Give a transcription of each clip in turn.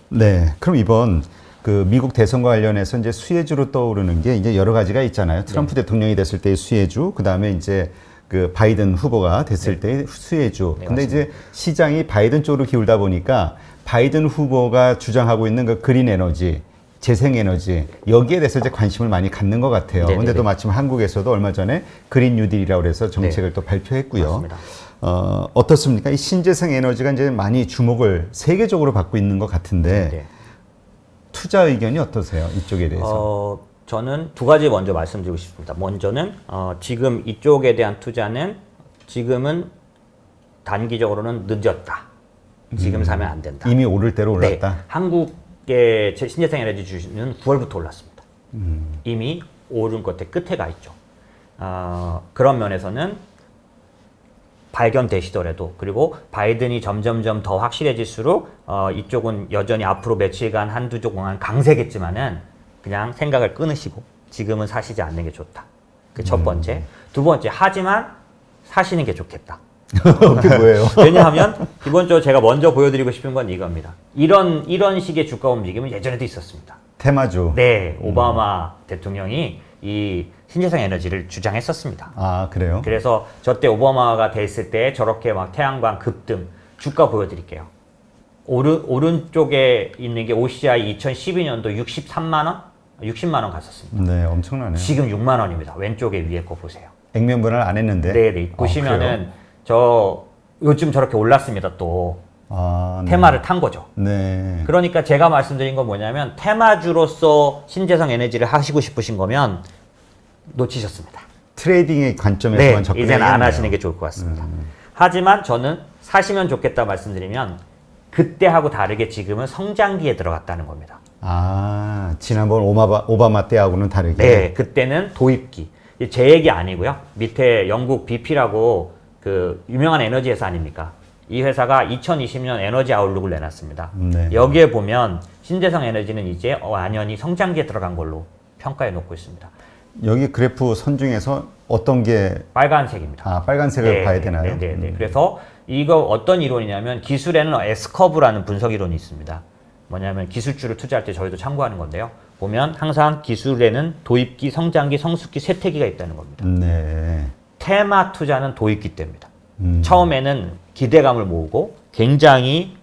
네. 그럼 이번 그 미국 대선과 관련해서 이제 수혜주로 떠오르는 게 이제 여러 가지가 있잖아요. 트럼프 대통령이 됐을 때의 수혜주, 그 다음에 이제 그 바이든 후보가 됐을 때의 수혜주. 근데 이제 시장이 바이든 쪽으로 기울다 보니까 바이든 후보가 주장하고 있는 그 그린 에너지, 재생에너지 여기에 대해서 이제 관심을 많이 갖는 것 같아요. 근데 또 마침 한국에서도 얼마 전에 그린 뉴딜이라고 해서 정책을 또 발표했고요. 맞습니다. 어떻습니까? 이 신재생 에너지가 이제 많이 주목을 세계적으로 받고 있는 것 같은데 투자 의견이 어떠세요? 이쪽에 대해서? 저는 두 가지 먼저 말씀드리고 싶습니다. 먼저는 지금 이쪽에 대한 투자는 지금은 단기적으로는 늦었다. 지금 사면 안 된다. 이미 오를 대로 올랐다? 네. 한국의 신재생 에너지 주식은 9월부터 올랐습니다. 이미 오른 끝에 가 있죠. 그런 면에서는 발견되시더라도 그리고 바이든이 점점점 더 확실해질수록 이쪽은 여전히 앞으로 며칠간 한두 주간 강세겠지만은 그냥 생각을 끊으시고 지금은 사시지 않는 게 좋다. 그 첫 번째. 두 번째, 하지만 사시는 게 좋겠다. 그게 뭐예요? 왜냐하면 기본적으로 제가 먼저 보여드리고 싶은 건 이겁니다. 이런 식의 주가 움직임은 예전에도 있었습니다. 테마주. 네, 오바마 대통령이 이 신재생 에너지를 주장했었습니다. 아, 그래요? 그래서 저 때 오바마가 됐을 때 저렇게 막 태양광 급등 주가 보여드릴게요. 오른쪽에 있는 게 OCI 2012년도 63만 원? 60만 원 갔었습니다. 네, 엄청나네요. 지금 6만 원입니다. 왼쪽에 위에 거 보세요. 액면 분할 안 했는데? 네. 보시면은 저 요즘 저렇게 올랐습니다. 또 네. 테마를 탄 거죠. 네. 그러니까 제가 말씀드린 건 뭐냐면 테마주로서 신재생 에너지를 하시고 싶으신 거면 놓치셨습니다. 트레이딩의 관점에서만 접근해야겠네요. 이제는 안 하시는 게 좋을 것 같습니다. 하지만 저는 사시면 좋겠다 말씀드리면 그때하고 다르게 지금은 성장기에 들어갔다는 겁니다. 아, 지난번 오바마 때하고는 다르게? 네, 그때는 도입기. 제 얘기 아니고요. 밑에 영국 BP라고 그 유명한 에너지 회사 아닙니까? 이 회사가 2020년 에너지 아웃룩을 내놨습니다. 네. 여기에 보면 신재생 에너지는 이제 완연히 성장기에 들어간 걸로 평가해 놓고 있습니다. 여기 그래프 선 중에서 어떤 게 빨간색입니다. 아, 빨간색을 봐야 되나요? 네. 그래서 이거 어떤 이론이냐면 기술에는 S커브라는 분석 이론이 있습니다. 뭐냐면 기술주를 투자할 때 저희도 참고하는 건데요. 보면 항상 기술에는 도입기, 성장기, 성숙기, 쇠퇴기가 있다는 겁니다. 네. 테마 투자는 도입기 때입니다. 처음에는 기대감을 모으고 굉장히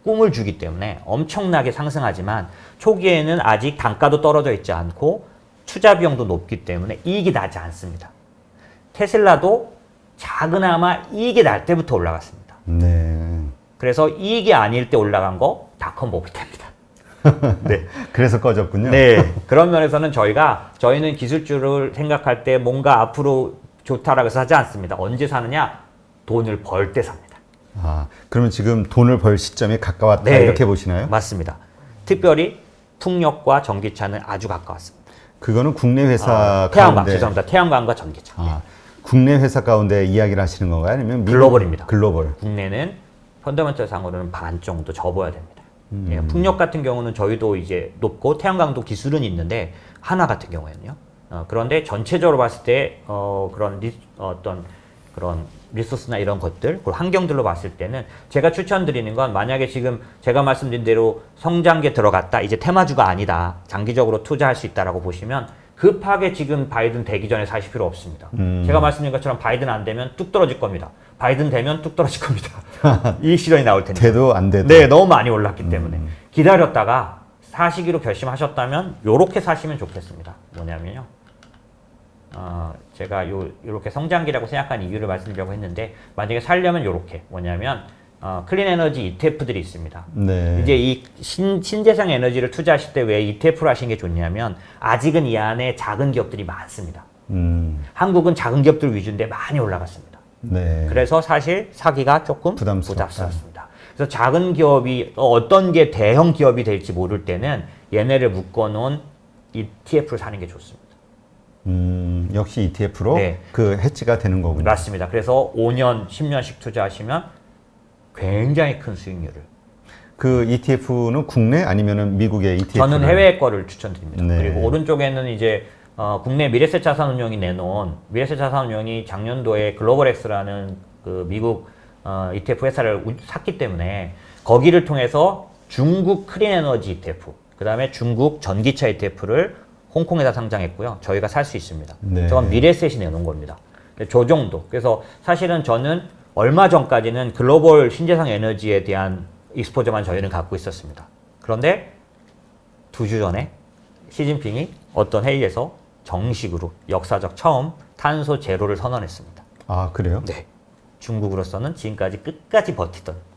꿈을 주기 때문에 엄청나게 상승하지만 초기에는 아직 단가도 떨어져 있지 않고 투자 비용도 높기 때문에 이익이 나지 않습니다. 테슬라도 작으나마 이익이 날 때부터 올라갔습니다. 네. 그래서 이익이 아닐 때 올라간 거 닷컴 모비트입니다. 네. 그래서 꺼졌군요. 네. 그런 면에서는 저희는 기술주를 생각할 때 뭔가 앞으로 좋다라고 해서 하지 않습니다. 언제 사느냐? 돈을 벌 때 삽니다. 아, 그러면 지금 돈을 벌 시점에 가까웠다 네. 이렇게 보시나요? 맞습니다. 특별히 풍력과 전기차는 아주 가까웠습니다. 그거는 국내 회사 태양광, 가운데 죄송합니다. 태양광과 전기차. 아, 국내 회사 가운데 이야기를 하시는 건가요? 아니면 미국? 글로벌입니다. 글로벌. 국내는 펀더멘털 상으로는 반 정도 접어야 됩니다. 예, 풍력 같은 경우는 저희도 이제 높고 태양광도 기술은 있는데 하나 같은 경우에는요. 그런데 전체적으로 봤을 때 그런 리소스나 이런 것들, 그리고 환경들로 봤을 때는 제가 추천드리는 건 만약에 지금 제가 말씀드린 대로 성장기에 들어갔다, 이제 테마주가 아니다, 장기적으로 투자할 수 있다라고 보시면 급하게 지금 바이든 되기 전에 사실 필요 없습니다. 제가 말씀드린 것처럼 바이든 안 되면 뚝 떨어질 겁니다. 바이든 되면 뚝 떨어질 겁니다. 이익 실현이 나올 텐데. 돼도 안 돼도. 네, 너무 많이 올랐기 때문에. 기다렸다가 사시기로 결심하셨다면 요렇게 사시면 좋겠습니다. 뭐냐면요. 제가 요렇게 성장기라고 생각한 이유를 말씀드리려고 했는데 만약에 살려면 요렇게 뭐냐면 클린 에너지 ETF들이 있습니다. 네. 이제 이 신재생 에너지를 투자하실 때 왜 ETF를 하시는 게 좋냐면 아직은 이 안에 작은 기업들이 많습니다. 한국은 작은 기업들 위주인데 많이 올라갔습니다. 네. 그래서 사실 사기가 조금 부담스럽다. 부담스럽습니다. 그래서 작은 기업이 어떤 게 대형 기업이 될지 모를 때는 얘네를 묶어놓은 ETF를 사는 게 좋습니다. 역시 ETF로 네. 그 해지가 되는 거군요. 맞습니다. 그래서 5년, 10년씩 투자하시면 굉장히 큰 수익률을. 그 ETF는 국내 아니면은 미국의 ETF? 저는 해외 거를 추천드립니다. 네. 그리고 오른쪽에는 이제 국내 미래세 자산운용이 내놓은 미래세 자산운용이 작년도에 글로벌엑스라는 그 미국 ETF 회사를 샀기 때문에 거기를 통해서 중국 크린 에너지 ETF, 그 다음에 중국 전기차 ETF를 홍콩에다 상장했고요. 저희가 살 수 있습니다. 네. 저건 미래셋이 내놓은 겁니다. 저 정도. 그래서 사실은 저는 얼마 전까지는 글로벌 신재생 에너지에 대한 익스포저만 저희는 갖고 있었습니다. 그런데 2주 전에 시진핑이 어떤 회의에서 정식으로 역사적 처음 탄소 제로를 선언했습니다. 아, 그래요? 네. 중국으로서는 지금까지 끝까지 버티던.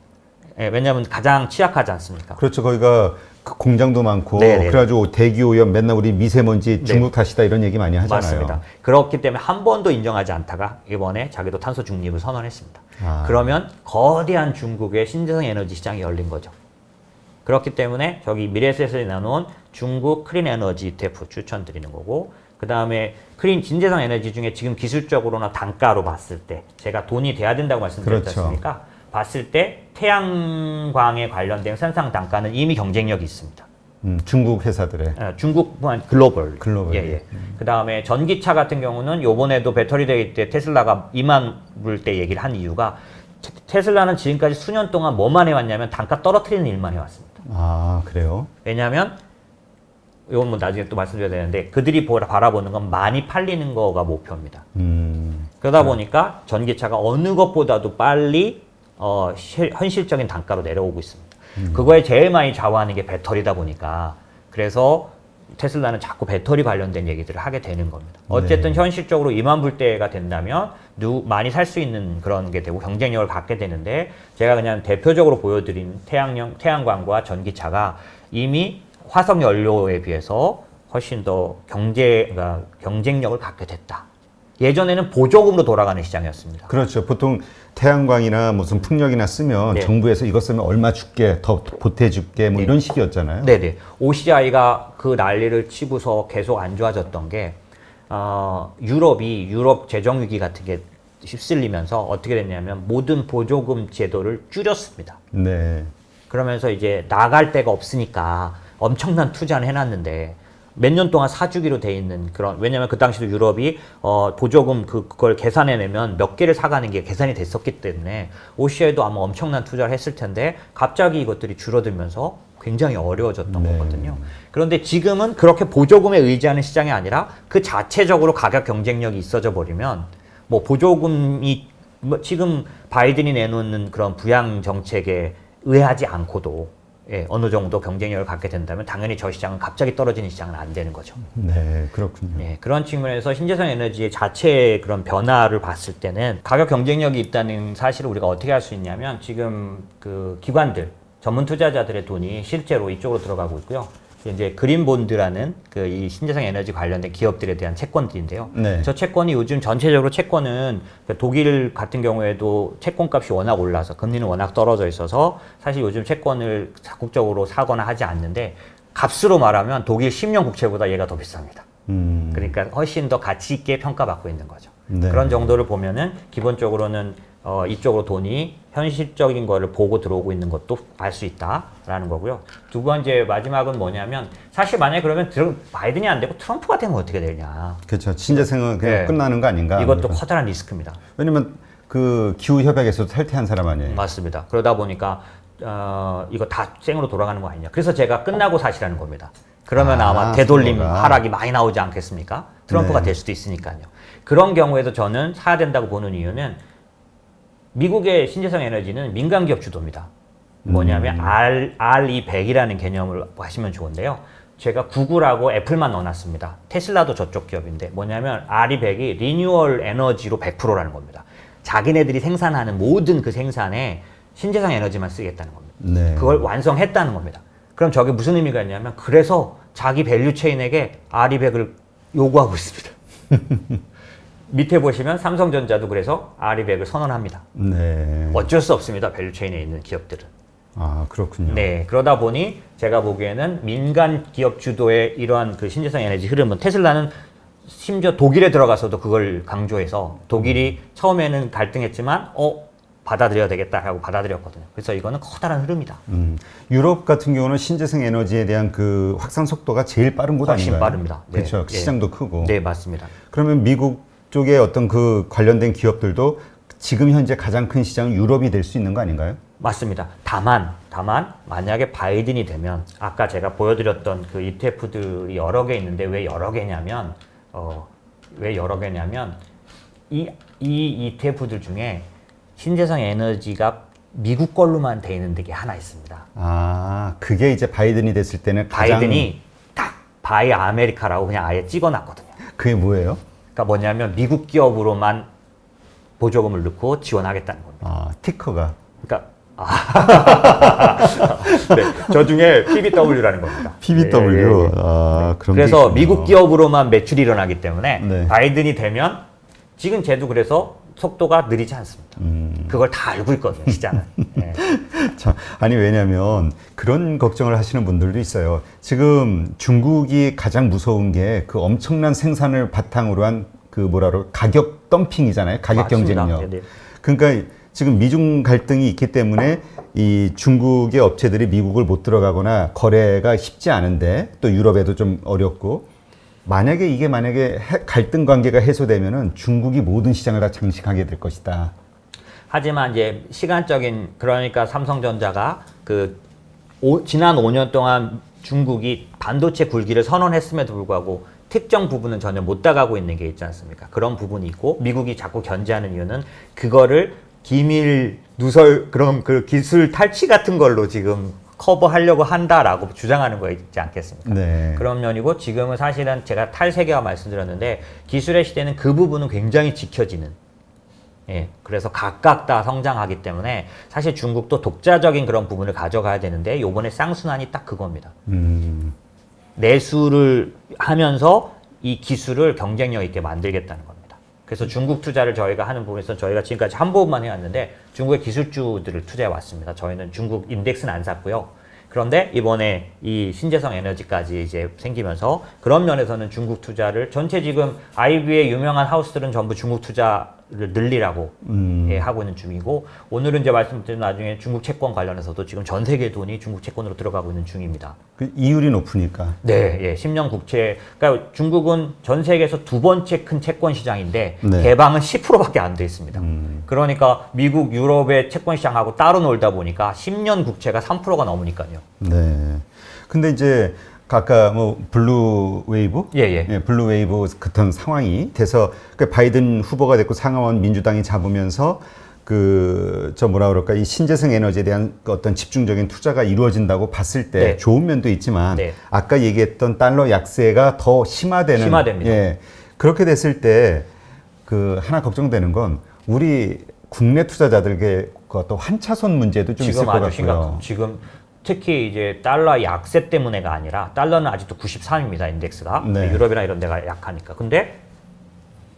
예, 왜냐하면 가장 취약하지 않습니까? 그렇죠. 거기가 그 공장도 많고 네네. 그래가지고 대기 오염 맨날 우리 미세먼지 중국 탓이다 이런 얘기 많이 하잖아요. 맞습니다. 그렇기 때문에 한 번도 인정하지 않다가 이번에 자기도 탄소 중립을 선언했습니다. 아. 그러면 거대한 중국의 신재생 에너지 시장이 열린 거죠. 그렇기 때문에 저기 미래에셋에 나눈 중국 크린 에너지 ETF 추천드리는 거고, 그 다음에 크린 신재생 에너지 중에 지금 기술적으로나 단가로 봤을 때 제가 돈이 돼야 된다고 말씀드렸지 그렇죠. 않습니까? 봤을 때 태양광에 관련된 생산 단가는 이미 경쟁력이 있습니다. 중국 회사들의. 중국만 글로벌. 글로벌. 예, 예. 그 다음에 전기차 같은 경우는 요번에도 배터리 대회 때 테슬라가 2만 불대 얘기를 한 이유가 테슬라는 지금까지 수년 동안 뭐만 해왔냐면 단가 떨어뜨리는 일만 해왔습니다. 아, 그래요? 왜냐하면 이건 뭐 나중에 또 말씀드려야 되는데 그들이 바라보는 건 많이 팔리는 거가 목표입니다. 그러다 보니까 전기차가 어느 것보다도 빨리 현실적인 단가로 내려오고 있습니다. 그거에 제일 많이 좌우하는 게 배터리다 보니까 그래서 테슬라는 자꾸 배터리 관련된 얘기들을 하게 되는 겁니다. 어쨌든 네. 현실적으로 2만 불대가 된다면 많이 살 수 있는 그런 게 되고 경쟁력을 갖게 되는데 제가 그냥 대표적으로 보여드린 태양광과 전기차가 이미 화석 연료에 비해서 훨씬 더 경쟁력을 갖게 됐다. 예전에는 보조금으로 돌아가는 시장이었습니다. 그렇죠. 보통 태양광이나 무슨 풍력이나 쓰면 네. 정부에서 이것 쓰면 얼마 줄게, 더 보태줄게, 뭐 네. 이런 식이었잖아요. 네네. OCI가 그 난리를 치고서 계속 안 좋아졌던 게, 유럽 재정위기 같은 게 휩쓸리면서 어떻게 됐냐면 모든 보조금 제도를 줄였습니다. 네. 그러면서 이제 나갈 데가 없으니까 엄청난 투자를 해놨는데 몇 년 동안 사주기로 돼 있는 그런, 왜냐면 그 당시도 유럽이 보조금 그걸 계산해내면 몇 개를 사가는 게 계산이 됐었기 때문에 OCI도 아마 엄청난 투자를 했을 텐데 갑자기 이것들이 줄어들면서 굉장히 어려워졌던 네. 거거든요. 그런데 지금은 그렇게 보조금에 의지하는 시장이 아니라 그 자체적으로 가격 경쟁력이 있어져 버리면 뭐 보조금이 지금 바이든이 내놓는 그런 부양 정책에 의하지 않고도 예, 어느 정도 경쟁력을 갖게 된다면 당연히 저 시장은 갑자기 떨어지는 시장은 안 되는 거죠. 네, 그렇군요. 예, 그런 측면에서 신재생 에너지의 자체의 그런 변화를 봤을 때는 가격 경쟁력이 있다는 사실을 우리가 어떻게 할 수 있냐면 지금 그 기관들, 전문 투자자들의 돈이 실제로 이쪽으로 들어가고 있고요. 이제 그린본드라는 그 이 신재생 에너지 관련된 기업들에 대한 채권들인데요. 네. 저 채권이 요즘 전체적으로 채권은 독일 같은 경우에도 채권값이 워낙 올라서 금리는 워낙 떨어져 있어서 사실 요즘 채권을 적극적으로 사거나 하지 않는데 값으로 말하면 독일 10년 국채보다 얘가 더 비쌉니다. 그러니까 훨씬 더 가치 있게 평가받고 있는 거죠. 네. 그런 정도를 보면은 기본적으로는 이쪽으로 돈이 현실적인 거를 보고 들어오고 있는 것도 알 수 있다라는 거고요. 두 번째 마지막은 뭐냐면 사실 만약에 그러면 바이든이 안 되고 트럼프가 되면 어떻게 되냐. 그렇죠. 신재생은 그냥 네. 끝나는 거 아닌가. 이것도 커다란 리스크입니다. 왜냐면 그 기후협약에서도 탈퇴한 사람 아니에요. 맞습니다. 그러다 보니까 이거 다 쌩으로 돌아가는 거 아니냐. 그래서 제가 끝나고 사시라는 겁니다. 그러면 아마 되돌림 선거가. 하락이 많이 나오지 않겠습니까? 트럼프가 네. 될 수도 있으니까요. 그런 경우에도 저는 사야 된다고 보는 이유는 미국의 신재생 에너지는 민간 기업 주도입니다. 뭐냐면 RE100이라는 개념을 하시면 좋은데요. 제가 구글하고 애플만 넣어놨습니다. 테슬라도 저쪽 기업인데 뭐냐면 RE100이 리뉴얼 에너지로 100%라는 겁니다. 자기네들이 생산하는 모든 그 생산에 신재생 에너지만 쓰겠다는 겁니다. 네. 그걸 완성했다는 겁니다. 그럼 저게 무슨 의미가 있냐면 그래서 자기 밸류체인에게 RE100을 요구하고 있습니다. 밑에 보시면 삼성전자도 그래서 RE100을 선언합니다. 네. 어쩔 수 없습니다. 밸류체인에 있는 기업들은. 아, 그렇군요. 네, 그러다 보니 제가 보기에는 민간 기업 주도의 이러한 그 신재생 에너지 흐름은 테슬라는 심지어 독일에 들어가서도 그걸 강조해서 독일이 처음에는 갈등했지만 받아들여야 되겠다라고 받아들였거든요. 그래서 이거는 커다란 흐름이다. 유럽 같은 경우는 신재생 에너지에 대한 그 확산 속도가 제일 빠른 곳 훨씬 아닌가요? 빠릅니다. 네. 그렇죠. 네. 시장도 크고. 네, 맞습니다. 그러면 미국 쪽의 어떤 그 관련된 기업들도 지금 현재 가장 큰 시장은 유럽이 될 수 있는 거 아닌가요? 맞습니다. 다만 만약에 바이든이 되면 아까 제가 보여드렸던 그 ETF들이 여러 개 있는데 왜 여러 개냐면 이 ETF들 중에 신재생 에너지가 미국 걸로만 돼 있는 게 하나 있습니다. 아, 그게 이제 바이든이 됐을 때는 가장 바이든이 딱 바이 아메리카라고 그냥 아예 찍어놨거든요. 그게 뭐예요? 그러니까 뭐냐면 미국 기업으로만 보조금을 넣고 지원하겠다는 겁니다. 아, 티커가. 그러니까 네, 저 중에 PBW라는 겁니다. PBW. 예, 예, 예. 아, 그런 게 그래서 있구나. 미국 기업으로만 매출이 일어나기 때문에 네. 바이든이 되면 지금 쟤도 그래서 속도가 느리지 않습니다. 그걸 다 알고 있거든요, 시장은. 예. 참, 아니 왜냐면 그런 걱정을 하시는 분들도 있어요. 지금 중국이 가장 무서운 게 그 엄청난 생산을 바탕으로 한 그 뭐라고 가격 덤핑이잖아요. 가격 맞습니다. 경쟁력. 네네. 그러니까 지금 미중 갈등이 있기 때문에 이 중국의 업체들이 미국을 못 들어가거나 거래가 쉽지 않은데 또 유럽에도 좀 어렵고 만약에 이게 갈등 관계가 해소되면은 중국이 모든 시장을 다 장식하게 될 것이다. 하지만 이제 시간적인 그러니까 삼성전자가 지난 5년 동안 중국이 반도체 굴기를 선언했음에도 불구하고 특정 부분은 전혀 못 다가고 있는 게 있지 않습니까? 그런 부분이 있고 미국이 자꾸 견제하는 이유는 그거를 기밀 누설 그런 그 기술 탈취 같은 걸로 지금 커버하려고 한다라고 주장하는 거 있지 않겠습니까? 네. 그런 면이고 지금은 사실은 제가 탈세계화 말씀드렸는데 기술의 시대는 그 부분은 굉장히 지켜지는 예, 그래서 각각 다 성장하기 때문에 사실 중국도 독자적인 그런 부분을 가져가야 되는데 요번에 쌍순환이 딱 그겁니다. 내수를 하면서 이 기술을 경쟁력 있게 만들겠다는 겁니다. 그래서 중국 투자를 저희가 하는 부분에서 저희가 지금까지 한 부분만 해왔는데 중국의 기술주들을 투자해 왔습니다. 저희는 중국 인덱스는 안 샀고요. 그런데 이번에 이 신재생 에너지까지 이제 생기면서 그런 면에서는 중국 투자를 전체 지금 IB의 유명한 하우스들은 전부 중국 투자를 늘리라고 예, 하고 있는 중이고 오늘은 이제 말씀드린 나중에 중국 채권 관련해서도 지금 전 세계 돈이 중국 채권으로 들어가고 있는 중입니다. 그 이율이 높으니까. 네, 예, 10년 국채. 그러니까 중국은 전 세계에서 두 번째 큰 채권 시장인데 네. 개방은 10%밖에 안 돼 있습니다. 그러니까 미국, 유럽의 채권 시장하고 따로 놀다 보니까 10년 국채가 3%가 넘으니까요. 네. 근데 이제 아까 뭐 블루 웨이브, 예. 블루 웨이브 그런 상황이 돼서 그 바이든 후보가 됐고 상하원 민주당이 잡으면서 이 신재생 에너지에 대한 어떤 집중적인 투자가 이루어진다고 봤을 때 네. 좋은 면도 있지만 네. 아까 얘기했던 달러 약세가 더 심화됩니다. 예. 그렇게 됐을 때 하나 걱정되는 건 우리 국내 투자자들에게 그 어떤 환차손 문제도 좀 있을 것 같고요. 지금 특히 이제 달러 약세 때문에가 아니라 달러는 아직도 93입니다 인덱스가 네. 유럽이나 이런 데가 약하니까. 근데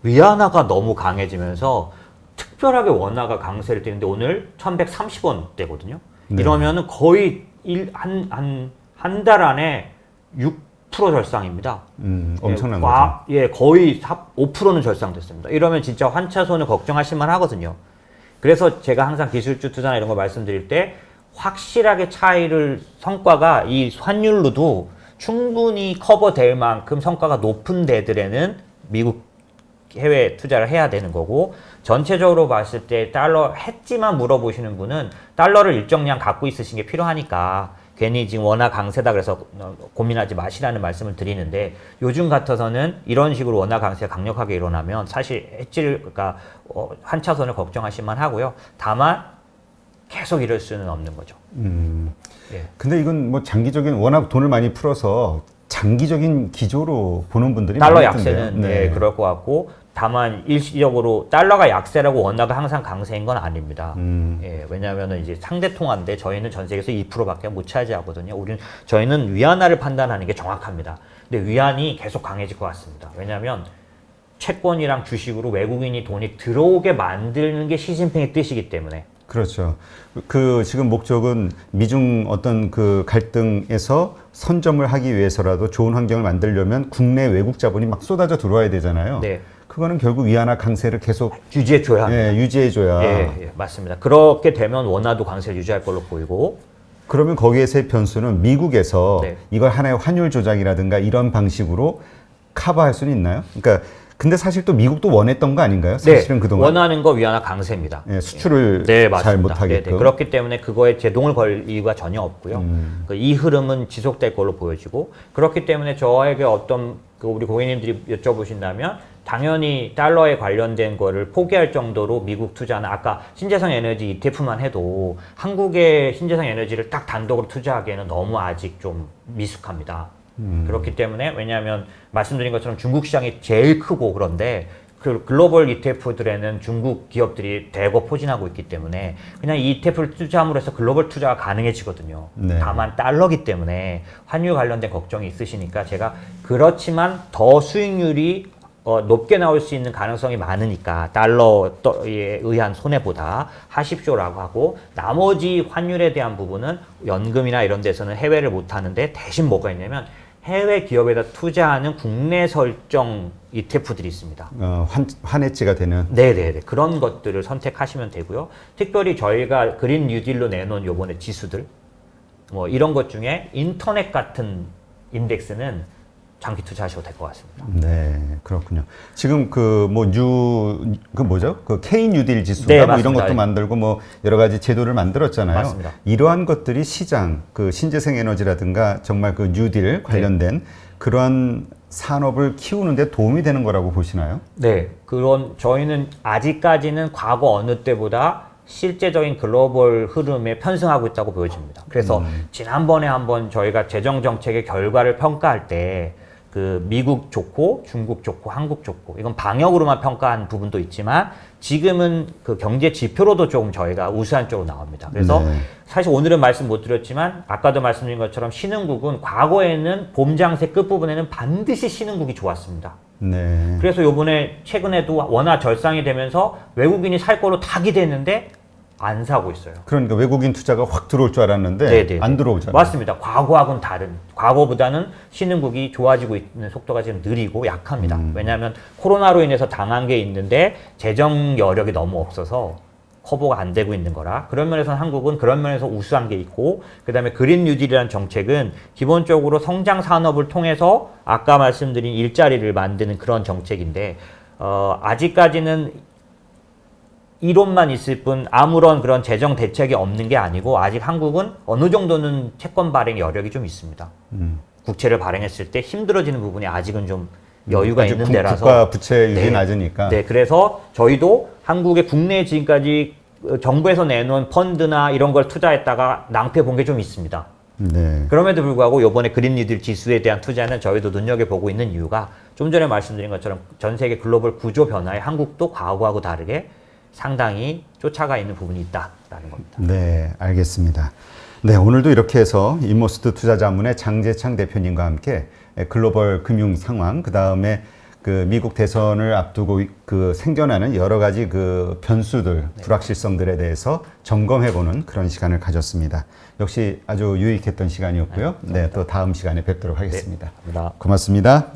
위안화가 너무 강해지면서 특별하게 원화가 강세를 띠는데 오늘 1130원대거든요. 네. 이러면은 거의 한 달 안에 6% 절상입니다. 엄청난 거죠. 예, 거의 5%는 절상됐습니다. 이러면 진짜 환차손을 걱정하실 만 하거든요. 그래서 제가 항상 기술주 투자나 이런 거 말씀드릴 때 확실하게 성과가 이 환율로도 충분히 커버될 만큼 성과가 높은 데들에는 미국 해외 투자를 해야 되는 거고 전체적으로 봤을 때 달러 해지만 물어보시는 분은 달러를 일정량 갖고 있으신 게 필요하니까 괜히 지금 원화 강세다 그래서 고민하지 마시라는 말씀을 드리는데 요즘 같아서는 이런 식으로 원화 강세가 강력하게 일어나면 사실 그러니까 환차손을 걱정하실 만 하고요. 다만 계속 이럴 수는 없는 거죠. 예. 근데 이건 뭐 장기적인 워낙 돈을 많이 풀어서 장기적인 기조로 보는 분들이 달러 많을 약세는 텐데요. 예, 그럴 것 같고 다만 일시적으로 달러가 약세라고 원화가 항상 강세인 건 아닙니다. 예, 왜냐하면 이제 상대 통화인데 저희는 전 세계에서 2%밖에 못 차지하거든요. 저희는 위안화를 판단하는 게 정확합니다. 근데 위안이 계속 강해질 것 같습니다. 왜냐하면 채권이랑 주식으로 외국인이 돈이 들어오게 만드는 게 시진핑의 뜻이기 때문에. 그렇죠. 지금 목적은 미중 어떤 갈등에서 선점을 하기 위해서라도 좋은 환경을 만들려면 국내 외국 자본이 막 쏟아져 들어와야 되잖아요. 네. 그거는 결국 위안화 강세를 계속 유지해줘야 합니다. 유지해줘야. 예, 맞습니다. 그렇게 되면 원화도 강세를 유지할 걸로 보이고. 그러면 거기에서의 변수는 미국에서 네. 이걸 하나의 환율 조작이라든가 이런 방식으로 커버할 수는 있나요? 그러니까 근데 사실 또 미국도 원했던 거 아닌가요? 사실은 그동안 원하는 거 위안화 강세입니다. 예, 수출을 네, 잘 맞습니다. 못하게끔. 네네. 그렇기 때문에 그거에 제동을 걸 이유가 전혀 없고요. 이 흐름은 지속될 걸로 보여지고 그렇기 때문에 저에게 어떤 우리 고객님들이 여쭤보신다면 당연히 달러에 관련된 거를 포기할 정도로 미국 투자는 아까 신재생 에너지 ETF만 해도 한국의 신재생 에너지를 딱 단독으로 투자하기에는 너무 아직 좀 미숙합니다. 그렇기 때문에 왜냐하면 말씀드린 것처럼 중국 시장이 제일 크고 그런데 그 글로벌 ETF들에는 중국 기업들이 대거 포진하고 있기 때문에 그냥 이 ETF를 투자함으로 해서 글로벌 투자가 가능해지거든요. 네. 다만 달러기 때문에 환율 관련된 걱정이 있으시니까 제가 그렇지만 더 수익률이 높게 나올 수 있는 가능성이 많으니까 달러에 의한 손해보다 하십시오라고 하고 나머지 환율에 대한 부분은 연금이나 이런 데서는 해외를 못 하는데 대신 뭐가 있냐면 해외 기업에다 투자하는 국내 설정 ETF들이 있습니다. 환해지가 되는. 네네네. 그런 것들을 선택하시면 되고요. 특별히 저희가 그린 뉴딜로 내놓은 요번에 지수들, 뭐 이런 것 중에 인터넷 같은 인덱스는 장기 투자하셔도 될 것 같습니다. 네, 그렇군요. 지금 그 뭐죠? 그 K 뉴딜 지수가 네, 뭐 이런 맞습니다. 것도 만들고 뭐 여러 가지 제도를 만들었잖아요. 맞습니다. 이러한 것들이 시장, 그 신재생 에너지라든가 정말 그 뉴딜 관련된 그런 산업을 키우는데 도움이 되는 거라고 보시나요? 네, 저희는 아직까지는 과거 어느 때보다 실제적인 글로벌 흐름에 편승하고 있다고 보여집니다. 그래서 지난번에 한번 저희가 재정 정책의 결과를 평가할 때 그 미국 좋고 중국 좋고 한국 좋고 이건 방역으로만 평가한 부분도 있지만 지금은 그 경제 지표로도 조금 저희가 우수한 쪽으로 나옵니다. 그래서 네. 사실 오늘은 말씀 못 드렸지만 아까도 말씀드린 것처럼 신흥국은 과거에는 봄 장세 끝부분에는 반드시 신흥국이 좋았습니다. 네. 그래서 요번에 최근에도 원화 절상이 되면서 외국인이 살 거로 다 기대했는데 안 사고 있어요. 그러니까 외국인 투자가 확 들어올 줄 알았는데 네네. 안 들어오잖아요. 맞습니다. 과거하고는 다른. 과거보다는 신흥국이 좋아지고 있는 속도가 지금 느리고 약합니다. 왜냐하면 코로나로 인해서 당한 게 있는데 재정 여력이 너무 없어서 커버가 안 되고 있는 거라. 그런 면에서는 한국은 그런 면에서 우수한 게 있고 그다음에 그린 뉴딜이라는 정책은 기본적으로 성장 산업을 통해서 아까 말씀드린 일자리를 만드는 그런 정책인데 아직까지는 이론만 있을 뿐 아무런 그런 재정 대책이 없는 게 아니고 아직 한국은 어느 정도는 채권 발행 여력이 좀 있습니다. 국채를 발행했을 때 힘들어지는 부분이 아직은 좀 여유가 아직 있는 데라서 국가 부채율이 네. 낮으니까. 네, 그래서 저희도 한국의 국내에 지금까지 정부에서 내놓은 펀드나 이런 걸 투자했다가 낭패 본 게 좀 있습니다. 네. 그럼에도 불구하고 이번에 그린 뉴딜 지수에 대한 투자는 저희도 눈여겨보고 있는 이유가 좀 전에 말씀드린 것처럼 전 세계 글로벌 구조 변화에 한국도 과거하고 다르게 상당히 쫓아가 있는 부분이 있다라는 겁니다. 네, 알겠습니다. 네, 오늘도 이렇게 해서 인모스트 투자자문의 장재창 대표님과 함께 글로벌 금융 상황, 그 다음에 그 미국 대선을 앞두고 그 생겨나는 여러 가지 그 변수들, 불확실성들에 대해서 점검해보는 그런 시간을 가졌습니다. 역시 아주 유익했던 시간이었고요. 네, 또 다음 시간에 뵙도록 하겠습니다. 감사합니다. 고맙습니다.